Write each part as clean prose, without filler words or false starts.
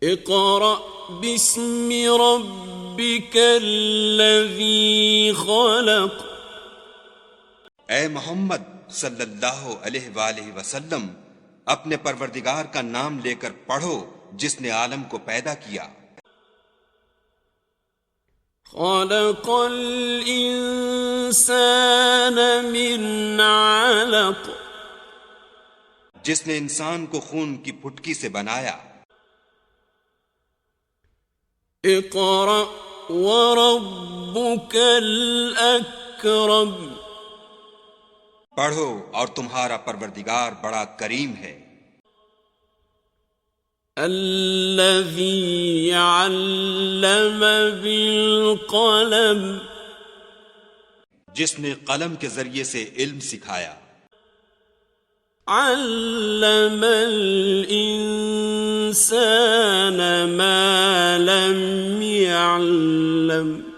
اقرأ باسم ربك الذي خلق. اے محمد صلی اللہ علیہ وآلہ وسلم، اپنے پروردگار کا نام لے کر پڑھو جس نے عالم کو پیدا کیا۔ خلق الانسان من علق. جس نے انسان کو خون کی پھٹکی سے بنایا۔ اقرأ وربك الأكرم. پڑھو اور تمہارا پروردگار بڑا کریم ہے۔ الذي علم بالقلم. جس نے قلم کے ذریعے سے علم سکھایا۔ علم الانسان ما لم يعلم.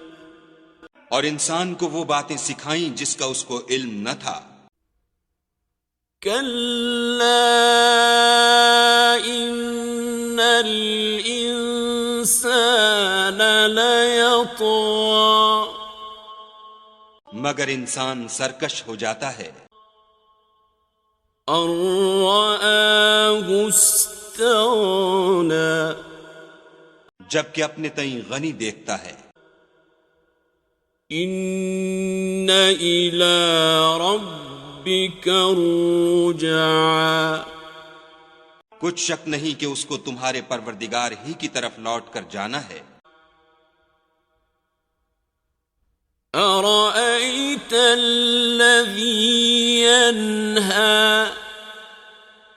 اور انسان کو وہ باتیں سکھائیں جس کا اس کو علم نہ تھا۔ كلا إن الإنسان ليطغى. مگر انسان سرکش ہو جاتا ہے۔ أن رآه استغنى. جبکہ اپنے تئیں غنی دیکھتا ہے۔ إن إلى ربك الرجعى. کچھ شک نہیں کہ اس کو تمہارے پروردگار ہی کی طرف لوٹ کر جانا ہے۔ أرأيت الذي ينهى.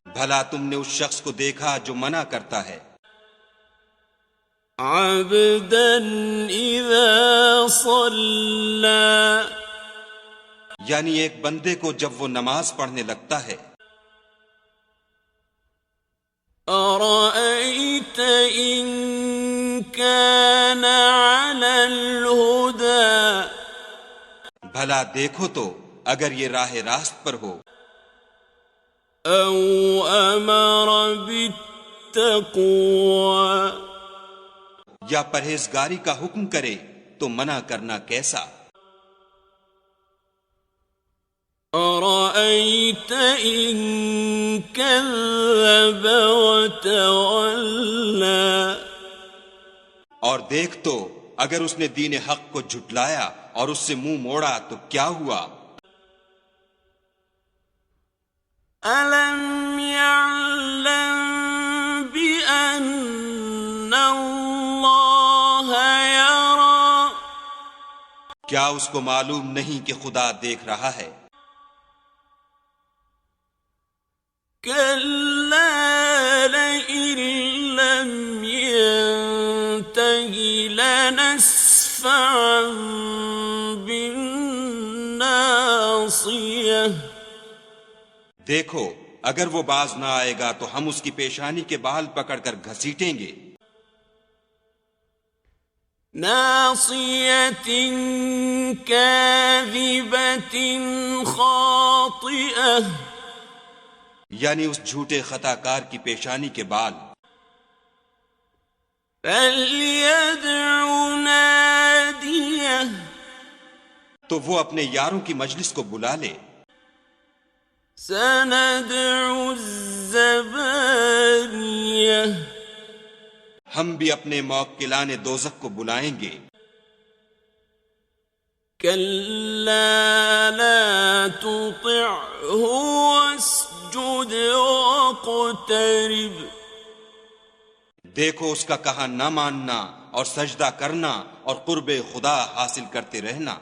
بھلا تم نے اس شخص کو دیکھا جو منع کرتا ہے۔ عبدا إذا صلى. یعنی ایک بندے کو جب وہ نماز پڑھنے لگتا ہے۔ أرأيت إن كان على الهدى. بھلا دیکھو تو اگر یہ راہ راست پر ہو۔ أو أمر بالتقوى. یا پرہیزگاری کا حکم کرے تو منع کرنا کیسا؟ أرأيت إن كذب وتولى. اور دیکھ تو اگر اس نے دین حق کو جھٹلایا اور اس سے منہ موڑا تو کیا ہوا؟ ألم يعلم بأن الله يرى. کیا اس کو معلوم نہیں کہ خدا دیکھ رہا ہے؟ كلا لئن لم ينته لنسفعا بالناصية. دیکھو اگر وہ باز نہ آئے گا تو ہم اس کی پیشانی کے بال پکڑ کر گھسیٹیں گے۔ ناصية كاذبة خاطئة. یعنی اس جھوٹے خطا کار کی پیشانی کے بال۔ فَلْيَدْعُ نَادِيَهُ. تو وہ اپنے یاروں کی مجلس کو بلا لے۔ سَنَدْعُ الزَّبَانِيَةَ. ہم بھی اپنے موکلان دوزخ کو بلائیں گے۔ كَلَّا لَا تُطِعْهُ وَاسْجُدْ وَاقْتَرِب. دیکھو اس کا کہا نہ ماننا اور سجدہ کرنا اور قرب خدا حاصل کرتے رہنا۔